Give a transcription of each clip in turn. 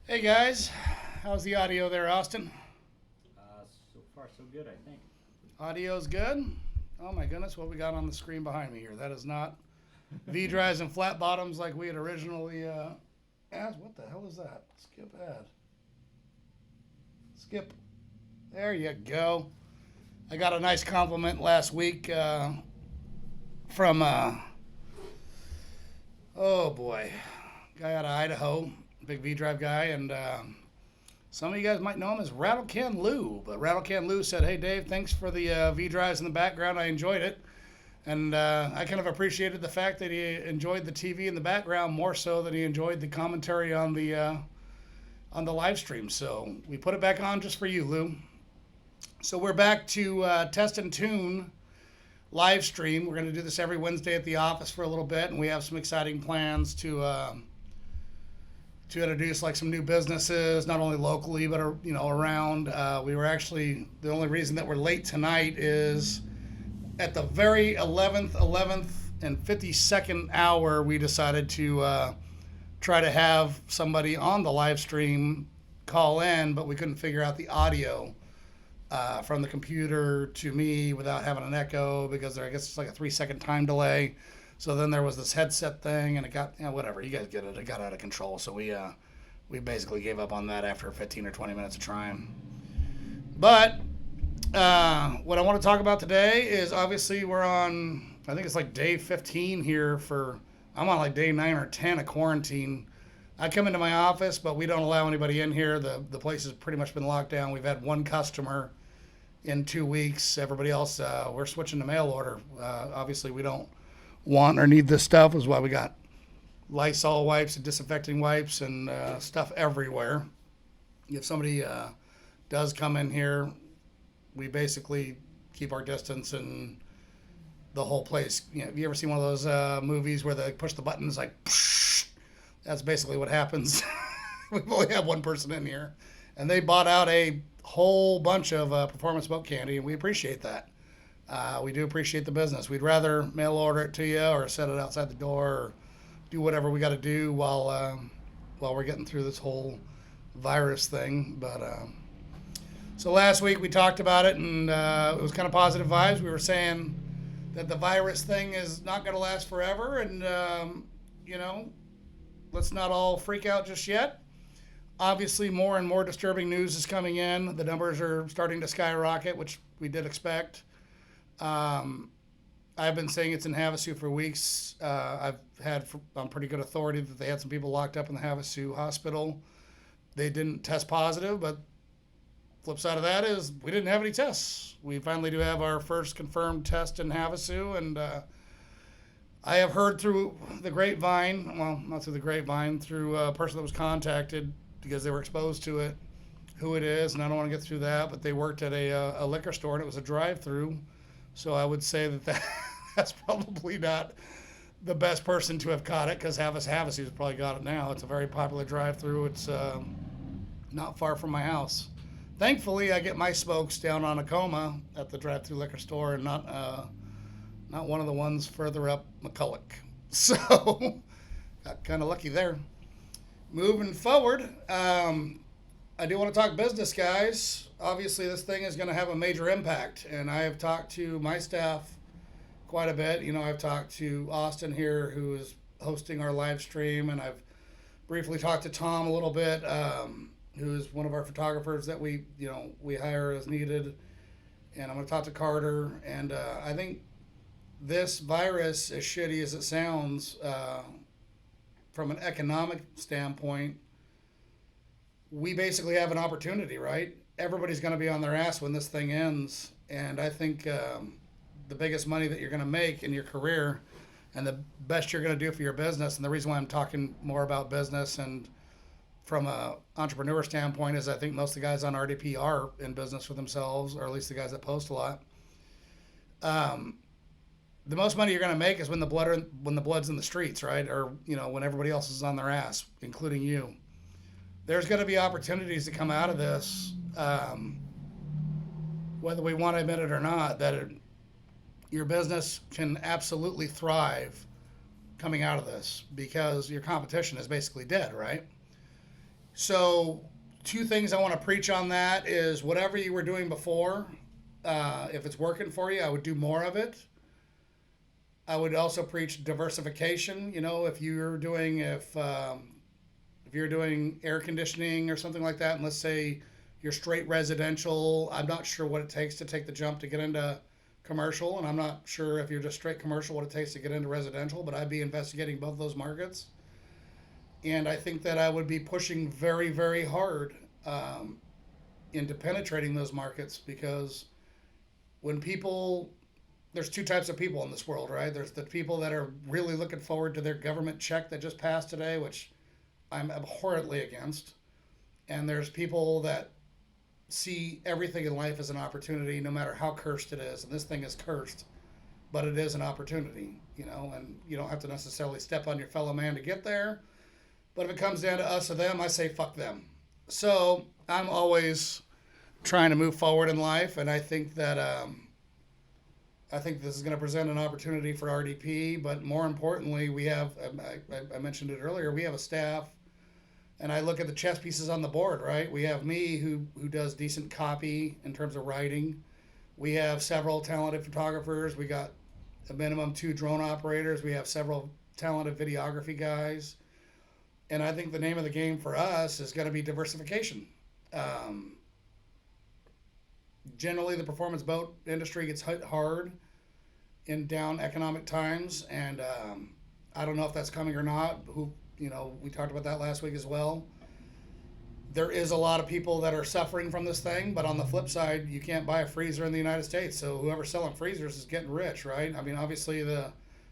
Hey guys, how's the audio there, Austin? So far, so good, I think. Audio's good? Oh my goodness, what we got on the screen behind me here? That is not V drives and flat bottoms like we had originally asked. What the hell is that? Skip ad. Skip. There you go. I got a nice compliment last week from, oh boy, guy out of Idaho, big V drive guy, and some of you guys might know him as Rattle Can Lou, but Rattle Can Lou said, "Hey Dave, thanks for the V drives in the background. I enjoyed it, and I kind of appreciated the fact that he enjoyed the TV in the background more so than he enjoyed the commentary on the live stream. So we put it back on just for you, Lou. So we're back to test and tune live stream. We're going to do this every Wednesday at the office for a little bit, and we have some exciting plans to introduce like some new businesses, not only locally but around. We were actually the only reason that we're late tonight is at the very 11th and 52nd hour we decided to try to have somebody on the live stream call in, but we couldn't figure out the audio from the computer to me without having an echo because I guess it's like a 3 second time delay. So then there was this headset thing, and it got whatever. You guys get it. It got out of control. So we basically gave up on that after 15 or 20 minutes of trying. But what I want to talk about today is obviously we're on. I think it's like day 15 here for. I'm on like day 9 or 10 of quarantine. I come into my office, but we don't allow anybody in here. The place has pretty much been locked down. We've had one customer in 2 weeks. Everybody else, we're switching to mail order. Obviously, we don't want or need this stuff, is why we got Lysol wipes and disinfecting wipes and stuff everywhere. If somebody does come in here, we basically keep our distance and the whole place. Have you ever seen one of those movies where they push the buttons like psh? That's basically what happens. We've only had one person in here, and they bought out a whole bunch of performance smoke candy, and we appreciate that. We do appreciate the business. We'd rather mail order it to you or set it outside the door or do whatever we got to do while we're getting through this whole virus thing. But so last week we talked about it, and it was kind of positive vibes. We were saying that the virus thing is not going to last forever, and let's not all freak out just yet. Obviously, more and more disturbing news is coming in. The numbers are starting to skyrocket, which we did expect. I've been saying it's in Havasu for weeks. I've had on pretty good authority that they had some people locked up in the Havasu hospital. They didn't test positive, but flip side of that is we didn't have any tests. We finally do have our first confirmed test in Havasu, and I have heard through the grapevine, well, not through the grapevine, through a person that was contacted because they were exposed to it, who it is, and I don't want to get through that, but they worked at a liquor store, and it was a drive-through. So I would say that's probably not the best person to have caught it because Havasu's probably got it now. It's a very popular drive-through. It's not far from my house. Thankfully, I get my smokes down on Acoma at the drive-through liquor store and not one of the ones further up McCulloch. So got kind of lucky there. Moving forward, I do want to talk business, guys. Obviously, this thing is going to have a major impact, and I have talked to my staff quite a bit. I've talked to Austin here, who is hosting our live stream, and I've briefly talked to Tom a little bit, who is one of our photographers that we hire as needed, and I'm going to talk to Carter. And I think this virus, as shitty as it sounds, from an economic standpoint, we basically have an opportunity, right? Everybody's going to be on their ass when this thing ends. And I think the biggest money that you're going to make in your career and the best you're going to do for your business, and the reason why I'm talking more about business and from a entrepreneur standpoint is I think most of the guys on RDP are in business for themselves, or at least the guys that post a lot. The most money you're going to make is when the blood's in the streets, right? Or, when everybody else is on their ass, including you. There's going to be opportunities to come out of this, whether we want to admit it or not, that your business can absolutely thrive coming out of this because your competition is basically dead, right? So, two things I want to preach on that is whatever you were doing before, if it's working for you, I would do more of it. I would also preach diversification. You know, if you're doing air conditioning or something like that, and let's say you're straight residential, I'm not sure what it takes to take the jump to get into commercial, and I'm not sure if you're just straight commercial what it takes to get into residential, but I'd be investigating both those markets. And I think that I would be pushing very, very hard into penetrating those markets because when people, there's two types of people in this world, right? There's the people that are really looking forward to their government check that just passed today, which I'm abhorrently against. And there's people that see everything in life as an opportunity, no matter how cursed it is. And this thing is cursed, but it is an opportunity, you know, and you don't have to necessarily step on your fellow man to get there. But if it comes down to us or them, I say fuck them. So I'm always trying to move forward in life, and I think that I think this is going to present an opportunity for RDP. But more importantly, we have I mentioned it earlier. We have a staff, and I look at the chess pieces on the board. Right, we have me who does decent copy in terms of writing. We have several talented photographers. We got a minimum 2 drone operators. We have several talented videography guys. And I think the name of the game for us is going to be diversification. Um, Generally, the performance boat industry gets hit hard in down economic times, and I don't know if that's coming or not. We talked about that last week as well. There is a lot of people that are suffering from this thing, but on the flip side, you can't buy a freezer in the United States. So whoever's selling freezers is getting rich, right? I mean, obviously the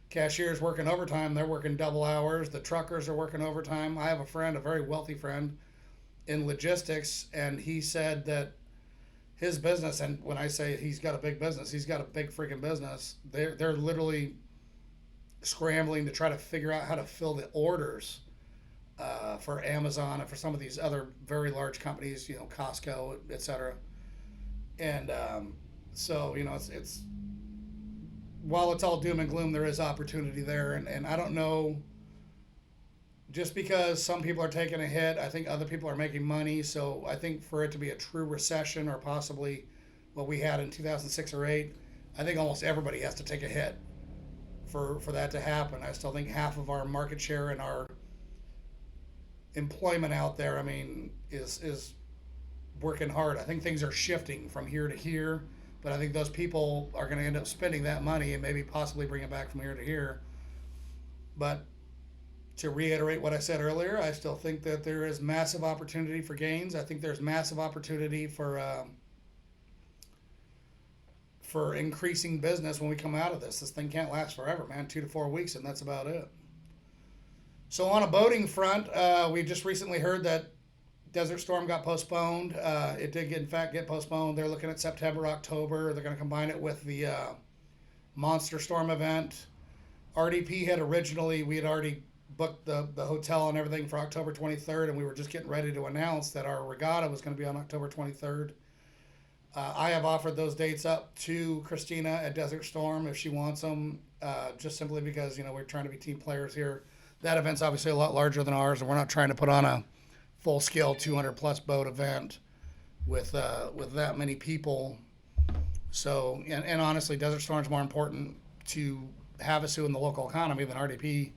cashiers working overtime, they're working double hours. The truckers are working overtime. I have a friend, a very wealthy friend in logistics, and he said that his business, and when I say he's got a big business, he's got a big freaking business. They're literally scrambling to try to figure out how to fill the orders for Amazon and for some of these other very large companies, you know, Costco, etc. And so, you know, it's while it's all doom and gloom, there is opportunity there. And I don't know, just because some people are taking a hit, I think other people are making money. So I think for it to be a true recession or possibly what we had in 2006 or 8, I think almost everybody has to take a hit for that to happen. I still think half of our market share and our employment out there, I mean, is working hard. I think things are shifting from here to here, but I think those people are going to end up spending that money and maybe possibly bring it back from here to here. But to reiterate what I said earlier, I still think that there is massive opportunity for gains. I think there's massive opportunity for increasing business when we come out of this. This thing can't last forever, man. 2 to 4 weeks, and that's about it. So on a boating front, we just recently heard that Desert Storm got postponed. It did, in fact, get postponed. They're looking at September, October. They're going to combine it with the Monster Storm event. RDP had originally, we had already booked the hotel and everything for October 23rd, and we were just getting ready to announce that our regatta was going to be on October 23rd. I have offered those dates up to Christina at Desert Storm if she wants them, just simply because, you know, we're trying to be team players here. That event's obviously a lot larger than ours, and we're not trying to put on a full-scale 200-plus boat event with that many people. So, and honestly, Desert Storm's more important to Havasu and the local economy than RDP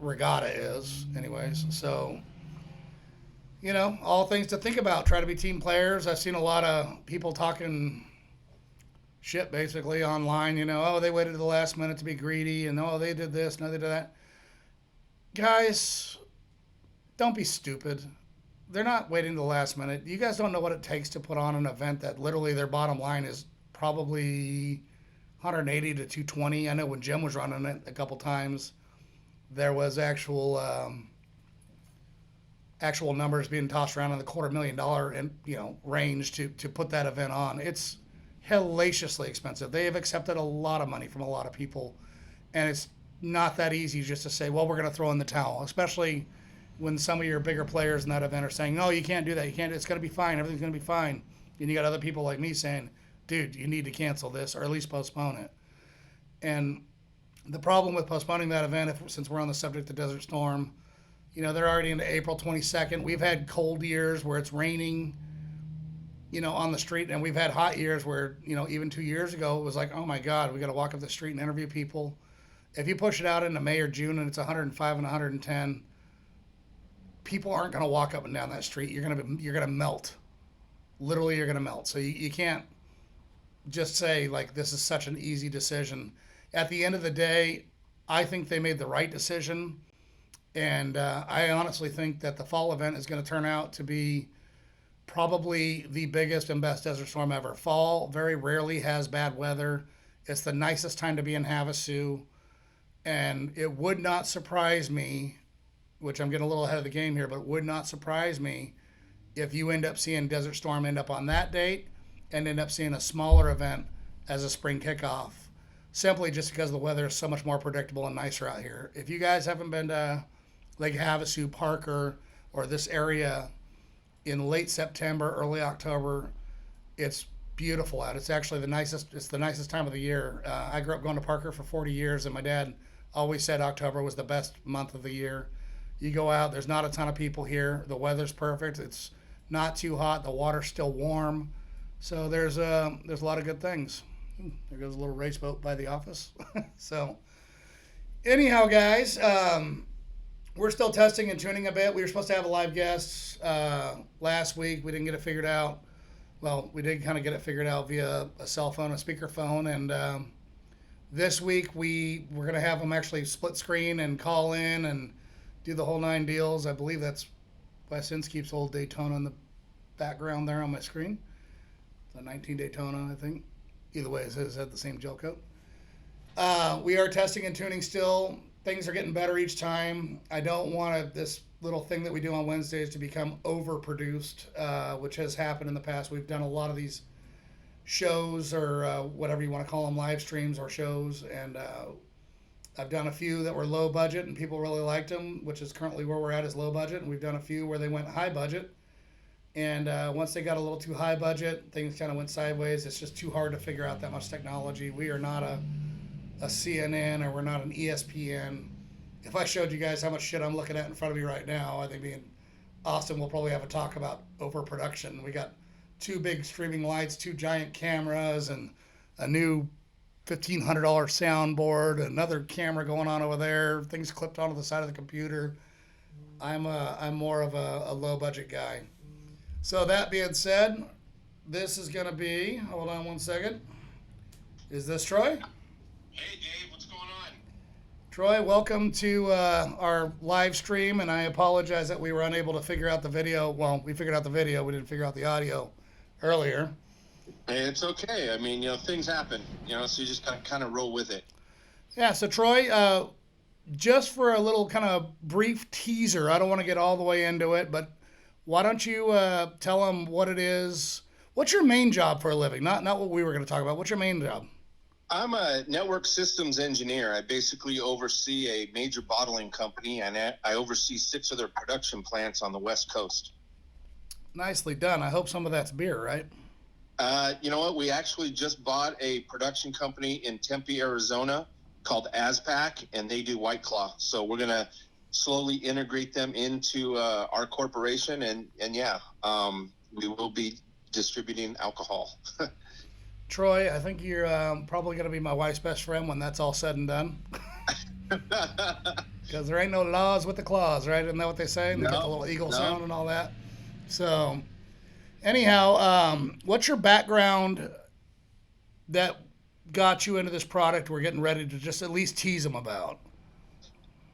regatta is, anyways. So, you know, all things to think about. Try to be team players. I've seen a lot of people talking shit, basically, online. You know, oh, they waited to the last minute to be greedy, and oh, they did this, no, they did that. Guys, don't be stupid. They're not waiting to the last minute. You guys don't know what it takes to put on an event that literally their bottom line is probably 180 to 220. I know when Jim was running it a couple times, there was actual numbers being tossed around in the $250,000 and range to put that event on. It's hellaciously expensive. They have accepted a lot of money from a lot of people, and it's not that easy just to say, well, we're going to throw in the towel, especially when some of your bigger players in that event are saying, no, you can't do that. You can't. It's going to be fine. Everything's going to be fine. And you got other people like me saying, dude, you need to cancel this or at least postpone it. And the problem with postponing that event, since we're on the subject of Desert Storm, they're already into April 22nd. We've had cold years where it's raining, on the street, and we've had hot years where, even 2 years ago, it was like, oh my God, we got to walk up the street and interview people. If you push it out into May or June and it's 105 and 110, people aren't going to walk up and down that street. You're going to melt. Literally, you're going to melt. So you can't just say, like, this is such an easy decision. At the end of the day, I think they made the right decision. And I honestly think that the fall event is going to turn out to be probably the biggest and best Desert Storm ever. Fall very rarely has bad weather. It's the nicest time to be in Havasu. And it would not surprise me, which I'm getting a little ahead of the game here, but it would not surprise me if you end up seeing Desert Storm end up on that date and end up seeing a smaller event as a spring kickoff, simply just because the weather is so much more predictable and nicer out here. If you guys haven't been to Lake Havasu, Parker, or this area in late September, early October, it's beautiful out. It's actually it's the nicest time of the year. I grew up going to Parker for 40 years, and my dad always said October was the best month of the year. You go out, there's not a ton of people here. The weather's perfect. It's not too hot. The water's still warm. So there's a lot of good things. There goes a little race boat by the office. So anyhow, guys, we're still testing and tuning a bit. We were supposed to have a live guest last week. We didn't get it figured out. Well, we did kind of get it figured out via a cell phone, a speakerphone, and this week we're going to have them actually split screen and call in and do the whole nine deals. I believe that's Wes Inskeep's old Daytona in the background there on my screen. The 19 Daytona, I think. Either way, it had the same gel coat. We are testing and tuning still. Things are getting better each time. I don't want this little thing that we do on Wednesdays to become overproduced, which has happened in the past. We've done a lot of these shows or whatever you want to call them, live streams or shows, and I've done a few that were low budget and people really liked them, which is currently where we're at, is low budget. And we've done a few where they went high budget, and once they got a little too high budget, things kind of went sideways. It's just too hard to figure out that much technology. We are not a CNN, or we're not an ESPN. If I showed you guys how much shit I'm looking at in front of me right now, I think me and Austin will probably have a talk about overproduction. We got 2 big streaming lights, 2 giant cameras, and a new $1,500 soundboard, another camera going on over there, things clipped onto the side of the computer. I'm more of a low budget guy. So that being said, this is going to be, hold on one second. Is this Troy? Hey Dave, what's going on? Troy, welcome to our live stream, and I apologize that we were unable to figure out the video. Well, we figured out the video, we didn't figure out the audio earlier. Hey, it's okay. I mean, things happen, so you just gotta kind of roll with it. Yeah, so Troy, just for a little kind of brief teaser, I don't want to get all the way into it, but why don't you tell them what it is? What's your main job for a living? Not what we were going to talk about. What's your main job? I'm a network systems engineer. I basically oversee a major bottling company, and I oversee 6 of their production plants on the West Coast. Nicely done. I hope some of that's beer, right? You know what? We actually just bought a production company in Tempe, Arizona called ASPAC, and they do White Claw. So we're going to slowly integrate them into our corporation, and we will be distributing alcohol. Troy, I think you're probably going to be my wife's best friend when that's all said and done. Because there ain't no laws with the claws, right? Isn't that what they say? And they got the little eagle sound and all that. So, anyhow, what's your background that got you into this product we're getting ready to just at least tease them about?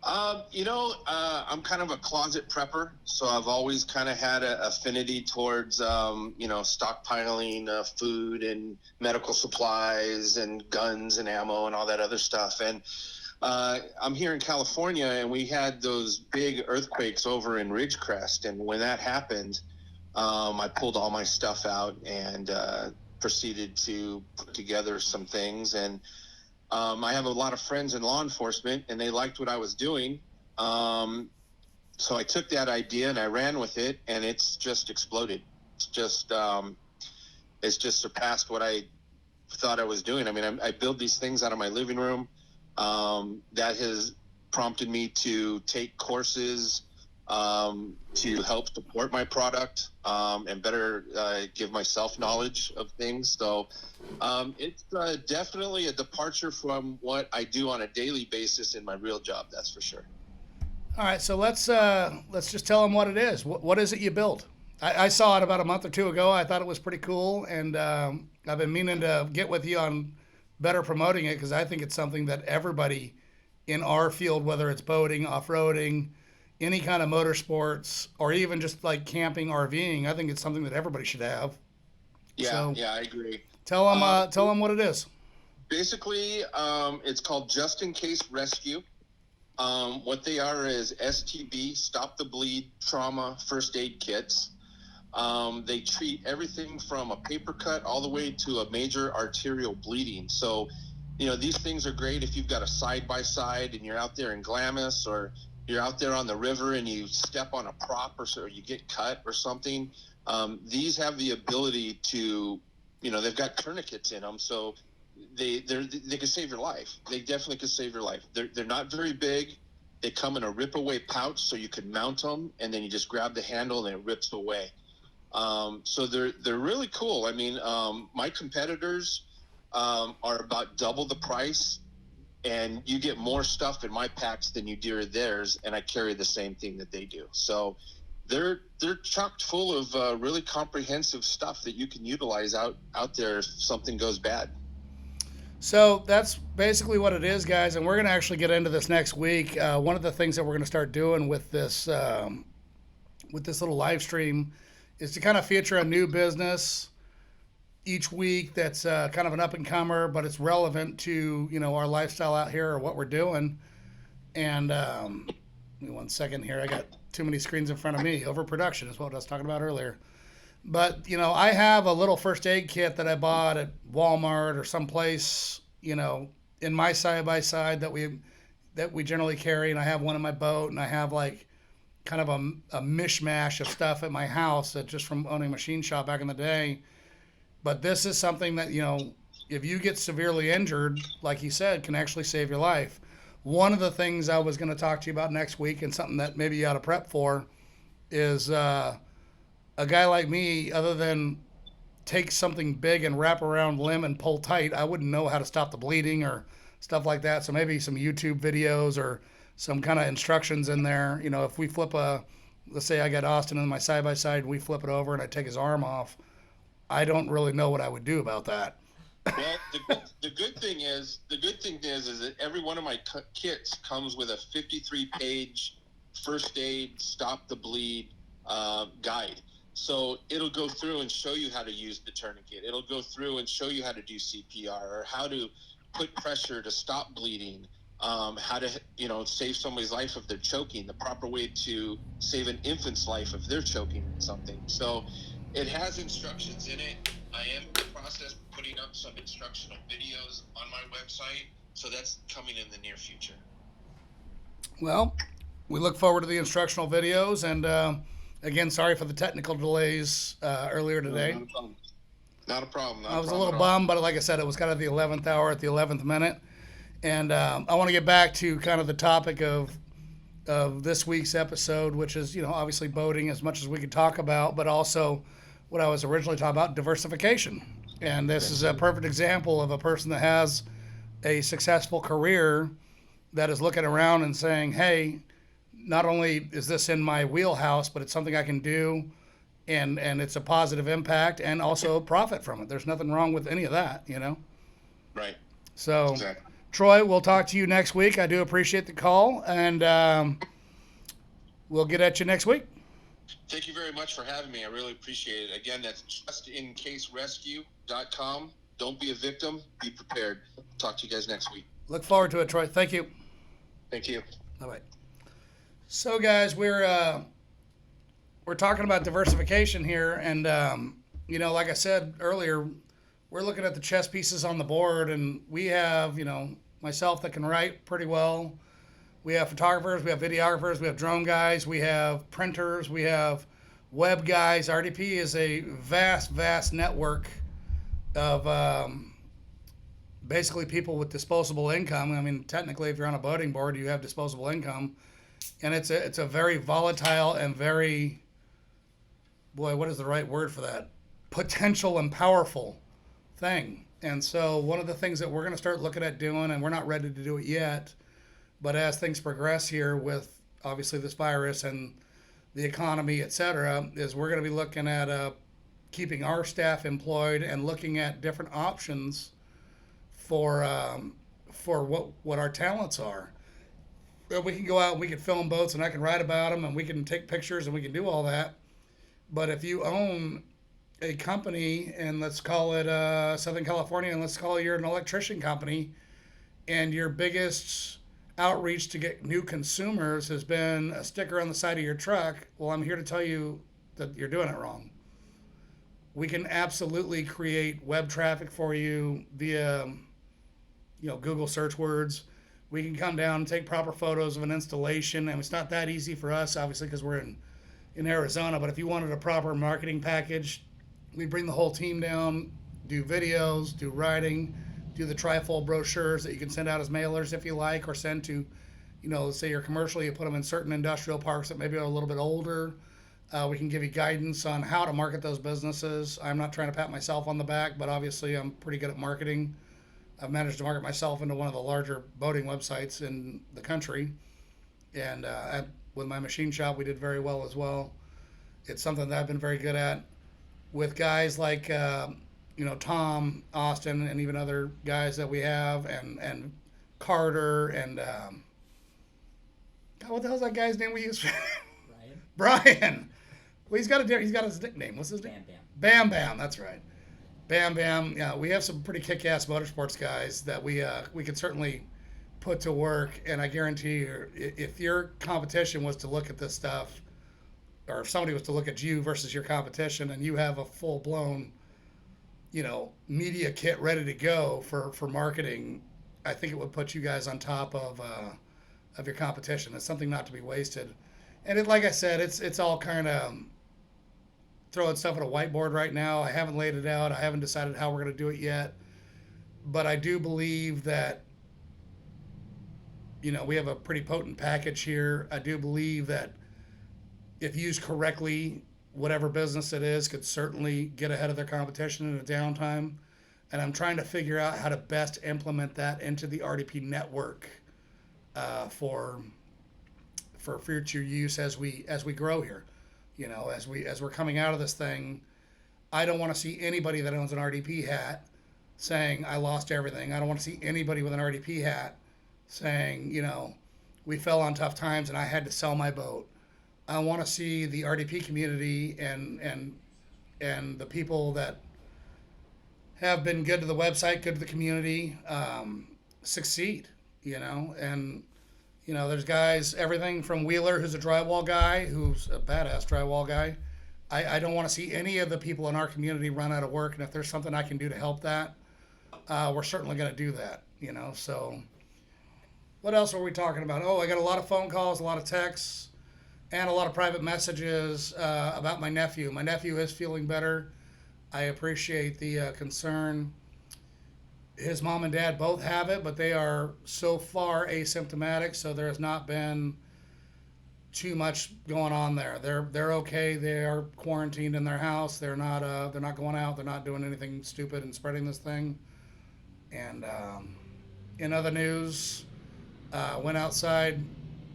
I'm kind of a closet prepper, so I've always kind of had an affinity towards, stockpiling food and medical supplies and guns and ammo and all that other stuff. And I'm here in California, and we had those big earthquakes over in Ridgecrest. And when that happened, I pulled all my stuff out and proceeded to put together some things. And I have a lot of friends in law enforcement, and they liked what I was doing. So I took that idea and I ran with it, and it's just exploded. It's just surpassed what I thought I was doing. I mean, I build these things out of my living room. That has prompted me to take courses to help support my product and better give myself knowledge of things. So it's definitely a departure from what I do on a daily basis in my real job. That's for sure. All right, so let's just tell them what it is. What is it you build? I saw it about a month or two ago. I thought it was pretty cool, and I've been meaning to get with you on better promoting it because I think it's something that everybody in our field, whether it's boating, off-roading, any kind of motorsports, or even just like camping, RVing, I think it's something that everybody should have. Yeah, So yeah, I agree. tell them what it is. Basically, it's called Just In Case Rescue. What they are is STB, Stop the Bleed, trauma, first aid kits. They treat everything from a paper cut all the way to a major arterial bleeding. So, these things are great if you've got a side-by-side and you're out there in Glamis, or you're out there on the river and you step on a prop or you get cut or something. These have the ability to, they've got tourniquets in them, so they can save your life. They definitely can save your life. They're not very big. They come in a rip-away pouch, so you can mount them, and then you just grab the handle and it rips away. So they're really cool. I mean, my competitors are about double the price, and you get more stuff in my packs than you do in theirs, and I carry the same thing that they do. So they're chocked full of really comprehensive stuff that you can utilize out there if something goes bad. So that's basically what it is, guys, and we're going to actually get into this next week. One of the things that we're going to start doing with this little live stream is to kind of feature a new business each week that's kind of an up-and-comer, but it's relevant to, our lifestyle out here or what we're doing. And give me 1 second here. I got too many screens in front of me. Overproduction is what I was talking about earlier. But, I have a little first aid kit that I bought at Walmart or someplace, in my side-by-side that we generally carry, and I have one in my boat, and I have like kind of a mishmash of stuff at my house that just from owning a machine shop back in the day. But this is something that, if you get severely injured, like he said, can actually save your life. One of the things I was going to talk to you about next week, and something that maybe you ought to prep for, is a guy like me, other than take something big and wrap around limb and pull tight, I wouldn't know how to stop the bleeding or stuff like that. So maybe some YouTube videos or some kind of instructions in there. If we flip let's say I got Austin in my side-by-side and we flip it over and I take his arm off, I don't really know what I would do about that. Well, the good thing is that every one of my kits comes with a 53-page first aid, stop the bleed guide. So it'll go through and show you how to use the tourniquet. It'll go through and show you how to do CPR or how to put pressure to stop bleeding, how to, save somebody's life if they're choking, the proper way to save an infant's life if they're choking on something. So it has instructions in it. I am in the process of putting up some instructional videos on my website, so that's coming in the near future. Well, we look forward to the instructional videos, and again, sorry for the technical delays earlier today. Not a problem. I was a little bummed, but like I said, it was kind of the 11th hour at the 11th minute. And I want to get back to kind of the topic of this week's episode, which is, obviously boating as much as we could talk about, but also what I was originally talking about, diversification. And this is a perfect example of a person that has a successful career that is looking around and saying, hey, not only is this in my wheelhouse, but it's something I can do, and it's a positive impact and also profit from it. There's nothing wrong with any of that, Right. So, Exactly. Troy, we'll talk to you next week. I do appreciate the call, and we'll get at you next week. Thank you very much for having me. I really appreciate it. Again, that's justincaserescue.com. Don't be a victim. Be prepared. Talk to you guys next week. Look forward to it, Troy. Thank you. Thank you. Bye-bye. So, guys, we're talking about diversification here, and like I said earlier, we're looking at the chess pieces on the board, and we have, myself that can write pretty well. We have photographers, we have videographers, we have drone guys, we have printers, we have web guys. RDP is a vast network of basically people with disposable income. I mean, technically, if you're on a boating board, you have disposable income. and it's a very volatile and very, boy, what is the right word for that? Potential and powerful thing. And so one of the things that we're going to start looking at doing, and we're not ready to do it yet, but as things progress here with obviously this virus and the economy, et cetera, is we're going to be looking at keeping our staff employed and looking at different options for what our talents are. We can go out and we can film boats and I can write about them and we can take pictures and we can do all that. But if you own a company, and let's call it Southern California, and let's call it you're an electrician company, and your biggest outreach to get new consumers has been a sticker on the side of your truck, well, I'm here to tell you that you're doing it wrong. We can absolutely create web traffic for you via, Google search words. We can come down and take proper photos of an installation, and it's not that easy for us, obviously, because we're in Arizona. But if you wanted a proper marketing package, we bring the whole team down, do videos, do writing, do the trifold brochures that you can send out as mailers if you like, or send to, say you're commercial, you put them in certain industrial parks that maybe are a little bit older. We can give you guidance on how to market those businesses. I'm not trying to pat myself on the back, but obviously I'm pretty good at marketing. I've managed to market myself into one of the larger boating websites in the country. And with my machine shop, we did very well as well. It's something that I've been very good at. With guys like, Tom, Austin, and even other guys that we have, and Carter, and God, what the hell's that guy's name we use? Brian. Well, he's got his nickname. What's his name? Bam Bam. Bam Bam. That's right. Bam Bam. Yeah, we have some pretty kick-ass motorsports guys that we can certainly put to work. And I guarantee you, if your competition was to look at this stuff, or if somebody was to look at you versus your competition, and you have a full-blown, media kit ready to go for marketing, I think it would put you guys on top of your competition. It's something not to be wasted. And like I said, it's all kind of throwing stuff at a whiteboard right now. I haven't laid it out. I haven't decided how we're going to do it yet. But I do believe that, we have a pretty potent package here. I do believe that if used correctly, whatever business it is could certainly get ahead of their competition in a downtime. And I'm trying to figure out how to best implement that into the RDP network for future use as we grow here. As we're coming out of this thing, I don't want to see anybody that owns an RDP hat saying I lost everything. I don't want to see anybody with an RDP hat saying, we fell on tough times and I had to sell my boat. I want to see the RDP community and the people that have been good to the website, good to the community, succeed. There's guys, everything from Wheeler, who's a drywall guy, who's a badass drywall guy. I don't want to see any of the people in our community run out of work, and if there's something I can do to help that, we're certainly going to do that. So what else are we talking about? Oh, I got a lot of phone calls, a lot of texts, and a lot of private messages about my nephew. My nephew is feeling better. I appreciate the concern. His mom and dad both have it, but they are so far asymptomatic, so there has not been too much going on there. They're okay. They are quarantined in their house. They're not going out. They're not doing anything stupid and spreading this thing. And in other news, went outside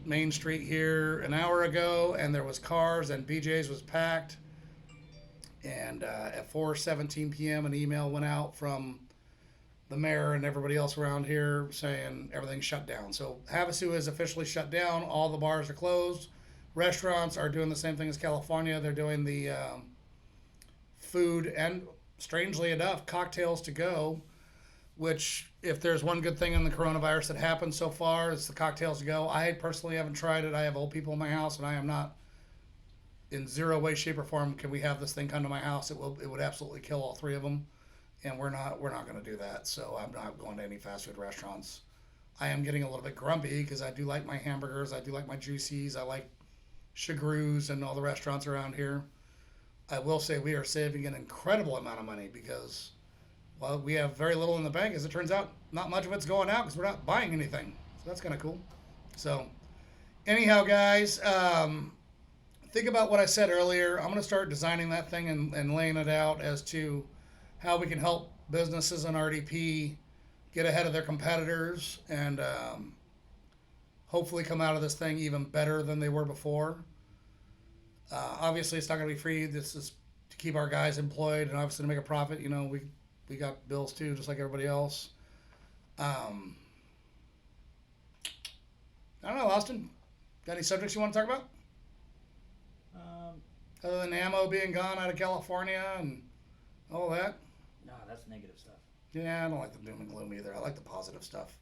Main Street here an hour ago, and there was cars, and BJ's was packed. And at 4:17 p.m., an email went out from the mayor and everybody else around here saying everything's shut down. So Havasu is officially shut down. All the bars are closed. Restaurants are doing the same thing as California. They're doing the food and, strangely enough, cocktails to go, which, if there's one good thing in the coronavirus that happened so far, it's the cocktails to go. I personally haven't tried it. I have old people in my house, and I am not, in zero way, shape, or form, can we have this thing come to my house. It would absolutely kill all three of them. And we're not going to do that. So I'm not going to any fast food restaurants. I am getting a little bit grumpy because I do like my hamburgers. I do like my juicies. I like Chagru's and all the restaurants around here. I will say we are saving an incredible amount of money because, well, we have very little in the bank. As it turns out, not much of it's going out because we're not buying anything. So that's kind of cool. So anyhow, guys, think about what I said earlier. I'm going to start designing that thing and laying it out as to how we can help businesses in RDP get ahead of their competitors and hopefully come out of this thing even better than they were before. Obviously, it's not going to be free. This is to keep our guys employed and obviously to make a profit. You know, we got bills too, just like everybody else. I don't know, Austin. Got any subjects you want to talk about? Other than ammo being gone out of California and all that? No, that's negative stuff. Yeah, I don't like the doom and gloom either. I like the positive stuff.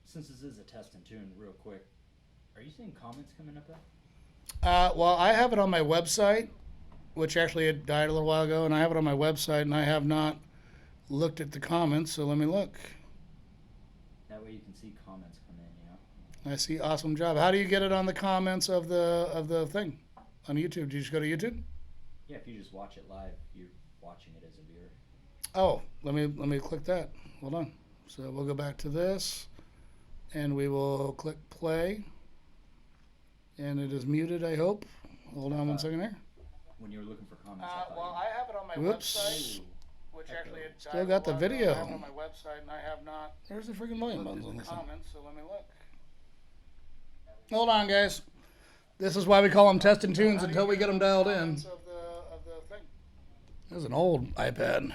Since this is a test and tune, real quick, are you seeing comments coming up there? Well, I have it on my website, which actually had died a little while ago, and I have it on my website, and I have not looked at the comments, so let me look. That way you can see comments come in, you know? I see. Awesome job. How do you get it on the comments of the thing on YouTube? Do you just go to YouTube? Yeah, if you just watch it live, you're watching it as a viewer. Oh, let me click that. Hold on. So we'll go back to this, and we will click play. And it is muted, I hope. Hold on 1 second here. When you were looking for comments, Well, I have it on my Whoops. website, which actually it Still died got a the while video. ago. I have it on my website, and I have not. There's the freaking volume buttons on this thing. Comments, so let me look. Hold on, guys. This is why we call them test and tunes until we get them dialed in. Of the thing. This is an old iPad.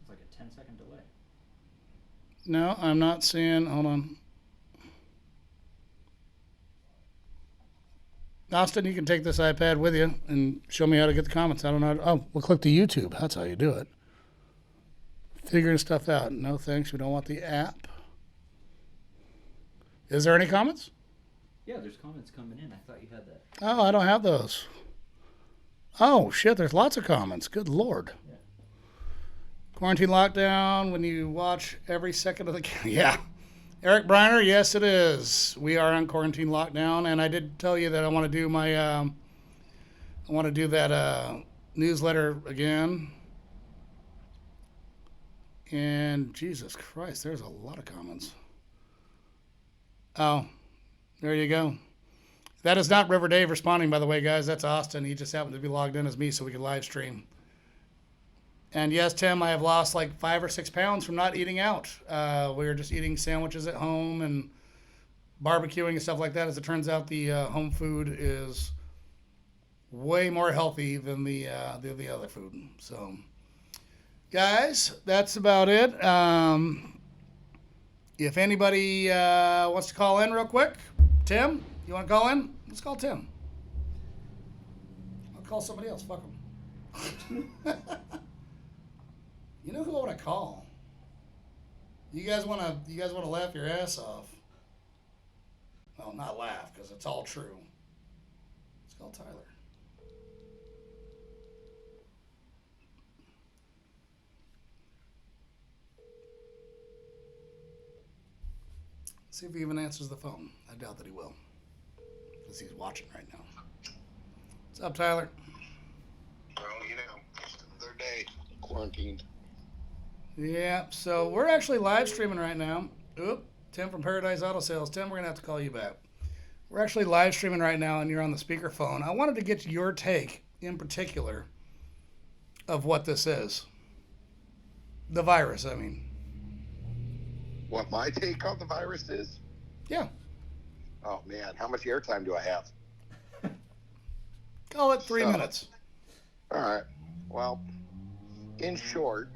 It's like a 10-second delay. No, I'm not seeing. Hold on. Austin, you can take this iPad with you and show me how to get the comments. I don't know. Oh, we'll click the YouTube. That's how you do it. Figuring stuff out. No thanks. We don't want the app. Is there any comments? Yeah, there's comments coming in. I thought you had that. Oh, I don't have those. Oh, shit. There's lots of comments. Good Lord. Yeah. Quarantine lockdown when you watch every second of the... Yeah. Eric Briner, yes, it is. We are on quarantine lockdown, and I did tell you that I want to do my, I want to do that newsletter again. And Jesus Christ, there's a lot of comments. Oh, there you go. That is not River Dave responding, by the way, guys. That's Austin. He just happened to be logged in as me so we could live stream. And yes, Tim, I have lost like 5 or 6 pounds from not eating out. We were just eating sandwiches at home and barbecuing and stuff like that. As it turns out, the home food is way more healthy than the other food. So, guys, that's about it. If anybody wants to call in real quick, Tim, you want to call in? Let's call Tim. I'll call somebody else. Fuck them. You know who I want to call? You guys want to laugh your ass off? Well, not laugh because it's all true. Let's call Tyler. See if he even answers the phone. I doubt that he will, because he's watching right now. What's up, Tyler? Well, you know, third day quarantined. Yeah, so we're actually live streaming right now. Oop, Tim from Paradise Auto Sales. Tim, we're going to have to call you back. We're actually live streaming right now, and you're on the speakerphone. I wanted to get your take, in particular, of what this is. The virus, I mean. What my take on the virus is? Yeah. Oh, man, how much airtime do I have? Call it 3 minutes. All right. Well, in short,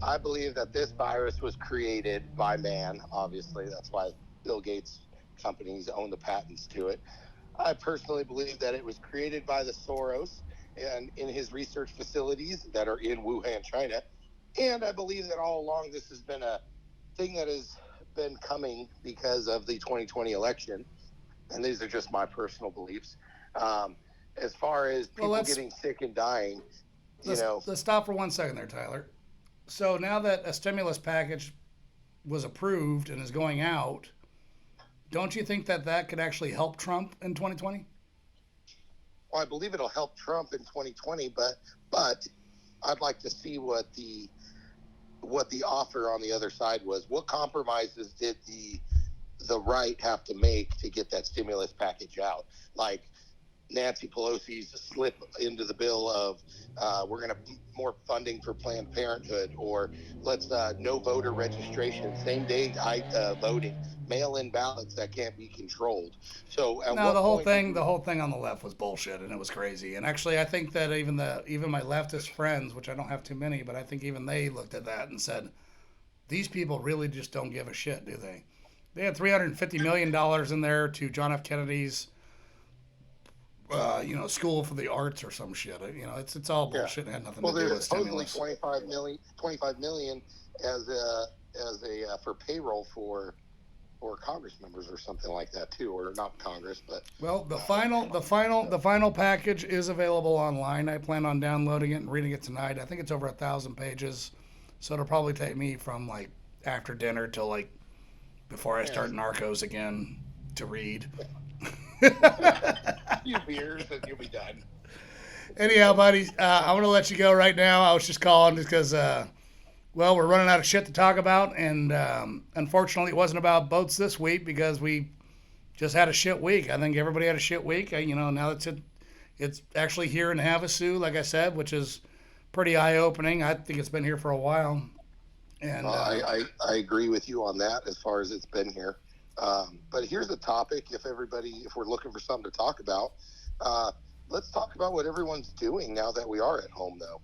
I believe that this virus was created by man, obviously. That's why Bill Gates' companies own the patents to it. I personally believe that it was created by the Soros and in his research facilities that are in Wuhan, China. And I believe that all along this has been a thing that has been coming because of the 2020 election. And these are just my personal beliefs. As far as people getting sick and dying, Let's stop for 1 second there, Tyler. So now that a stimulus package was approved and is going out, don't you think that that could actually help Trump in 2020? Well, I believe it'll help Trump in 2020, but I'd like to see what the offer on the other side was. What compromises did the the right have to make to get that stimulus package out. Like Nancy Pelosi's slip into the bill of we're going to more funding for Planned Parenthood, or let's no voter registration, same day voting, mail-in ballots that can't be controlled. So at No, what the whole point? thing on the left was bullshit, and it was crazy. And actually, I think that even my leftist friends, which I don't have too many, but I think even they looked at that and said, these people really just don't give a shit, do they? They had $350 million in there to John F. Kennedy's, School for the Arts or some shit. It's all bullshit. It had nothing to do with There's supposedly stimulus. 25 million as a for payroll for Congress members or something like that too, or not Congress, but Well, the final package is available online. I plan on downloading it and reading it tonight. I think it's over 1,000 pages, so it'll probably take me from like after dinner till like before I start Narcos again to read. a few beers and you'll be done. Anyhow, buddy, I'm going to let you go right now. I was just calling because, we're running out of shit to talk about. And unfortunately, it wasn't about boats this week because we just had a shit week. I think everybody had a shit week. Now it's actually here in Havasu, like I said, which is pretty eye-opening. I think it's been here for a while. And I agree with you on that as far as it's been here. But here's the topic. If we're looking for something to talk about, let's talk about what everyone's doing now that we are at home, though.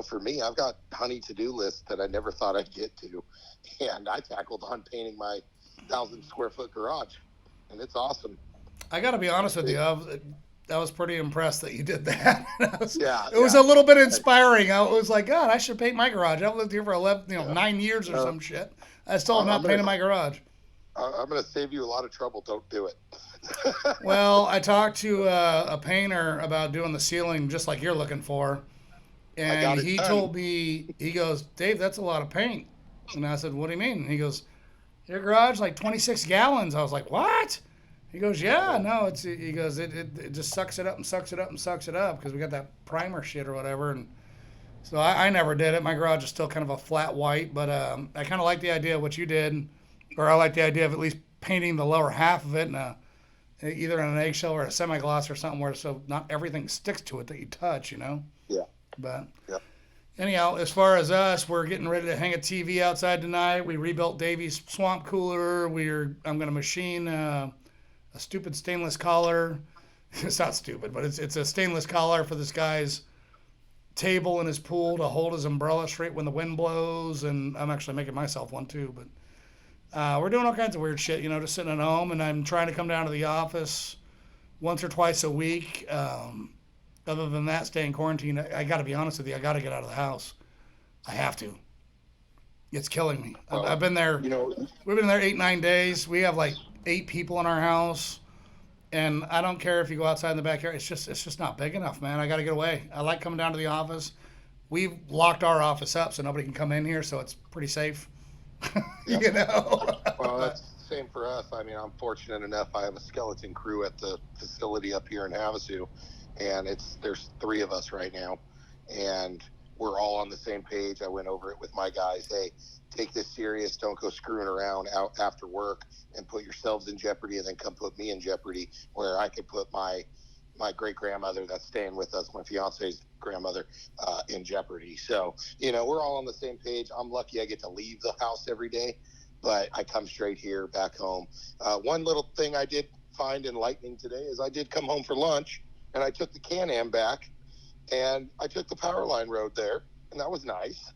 For me, I've got honey to-do lists that I never thought I'd get to. And I tackled on painting my 1,000-square-foot garage. And it's awesome. I got to be honest with you. I was pretty impressed that you did that. It was Yeah. a little bit inspiring. I was like, God, I should paint my garage. I've lived here for 9 years or some shit. I still have not painted my garage. I'm going to save you a lot of trouble. Don't do it. Well, I talked to a painter about doing the ceiling just like you're looking for. And he told me, he goes, Dave, that's a lot of paint. And I said, what do you mean? And he goes, your garage, like 26 gallons. I was like, what? He goes, yeah, no, he goes, it just sucks it up and sucks it up and sucks it up because we got that primer shit or whatever. And so I never did it. My garage is still kind of a flat white, but I kind of like the idea of what you did, or I like the idea of at least painting the lower half of it in either in an eggshell or a semi-gloss or something where so not everything sticks to it that you touch, Yeah. But Yep. anyhow, as far as us, we're getting ready to hang a TV outside tonight. We rebuilt Davy's swamp cooler. I'm going to machine a stupid stainless collar. It's not stupid, but it's a stainless collar for this guy's table in his pool to hold his umbrella straight when the wind blows. And I'm actually making myself one too. But we're doing all kinds of weird shit, just sitting at home. And I'm trying to come down to the office once or twice a week. Other than that, staying quarantined, I got to be honest with you. I got to get out of the house. I have to. It's killing me. I've been there. We've been there 8-9 days. We have like 8 people in our house, and I don't care if you go outside in the backyard. It's just not big enough, man. I got to get away. I like coming down to the office. We've locked our office up so nobody can come in here, so it's pretty safe. Well, that's the same for us. I mean, I'm fortunate enough. I have a skeleton crew at the facility up here in Havasu, and there's 3 of us right now, and we're all on the same page. I went over it with my guys. Hey, take this serious. Don't go screwing around out after work and put yourselves in jeopardy, and then come put me in jeopardy, where I could put my great grandmother that's staying with us, my fiance's grandmother, in jeopardy. So, we're all on the same page. I'm lucky I get to leave the house every day, but I come straight here back home. One little thing I did find enlightening today is I did come home for lunch, and I took the Can-Am back, and I took the power line road there, and that was nice.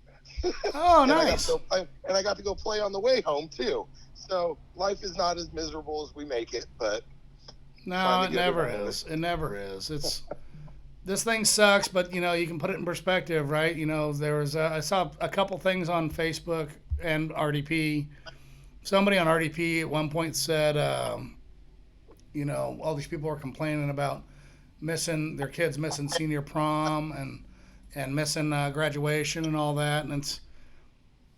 Oh, nice. I got to go play on the way home, too. So life is not as miserable as we make it, but... No, it never is. It never is. This thing sucks, but, you can put it in perspective, right? I saw a couple things on Facebook and RDP. Somebody on RDP at one point said, all these people are complaining about their kids missing senior prom and missing graduation and all that. And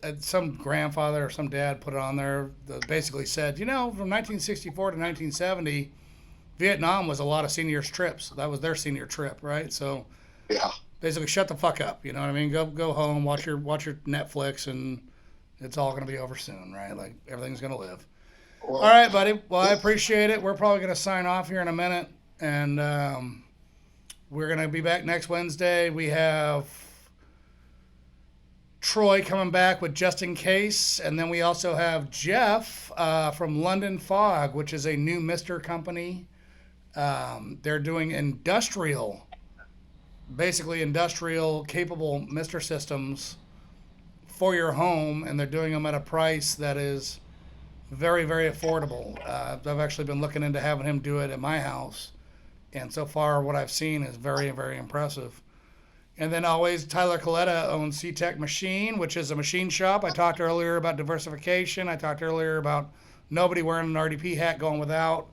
it's some grandfather or some dad put it on there that basically said, from 1964 to 1970, Vietnam was a lot of seniors' trips. That was their senior trip, right? So yeah, basically shut the fuck up. You know what I mean? Go home, watch your Netflix, and it's all going to be over soon, right? Like everything's going to live. Well, All right, buddy. Well, I appreciate it. We're probably going to sign off here in a minute, and we're going to be back next Wednesday. We have Troy coming back with Just In Case, and then we also have Jeff from London Fog, which is a new Mister company. They're doing basically industrial capable Mister systems for your home, and they're doing them at a price that is very, very affordable. I've actually been looking into having him do it at my house, and so far what I've seen is very, very impressive. And then always Tyler Coletta owns C-Tech Machine, which is a machine shop. I talked earlier about diversification. I talked earlier about nobody wearing an RDP hat going without.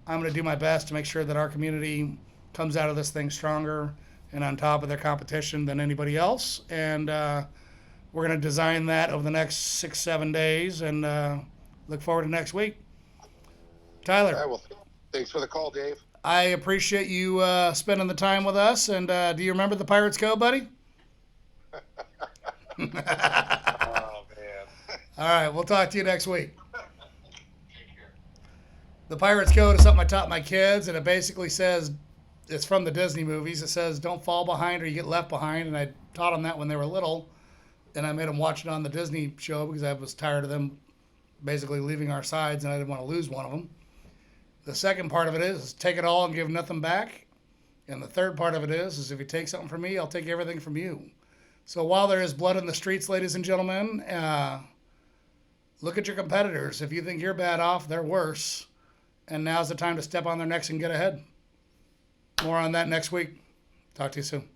I'm going to do my best to make sure that our community comes out of this thing stronger and on top of their competition than anybody else. And we're going to design that over the next 6-7 days, and look forward to next week. Tyler. all right, well, thanks for the call, Dave. I appreciate you spending the time with us. And do you remember the Pirates Code, buddy? Oh, man. All right, we'll talk to you next week. The Pirates Code is something I taught my kids, and it basically says, it's from the Disney movies. It says, don't fall behind or you get left behind. And I taught them that when they were little, and I made them watch it on the Disney show because I was tired of them basically leaving our sides, and I didn't want to lose one of them. The second part of it is take it all and give nothing back. And the third part of it is if you take something from me, I'll take everything from you. So while there is blood in the streets, ladies and gentlemen, look at your competitors. If you think you're bad off, they're worse. And now's the time to step on their necks and get ahead. More on that next week. Talk to you soon.